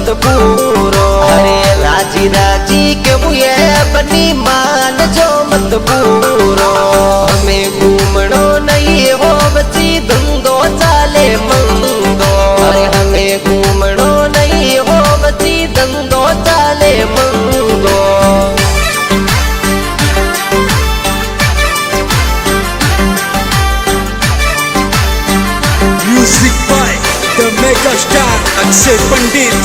मत पूरो। अरे राजी राजी केवू ये बनी मान जो मत पूरो। हमें घूमनो नहीं हो बची धंधो चाले मंदो। अरे हमें घूमनो नहीं हो बची धंधो चाले मंदो। Music by the mega star Akshay Pandit.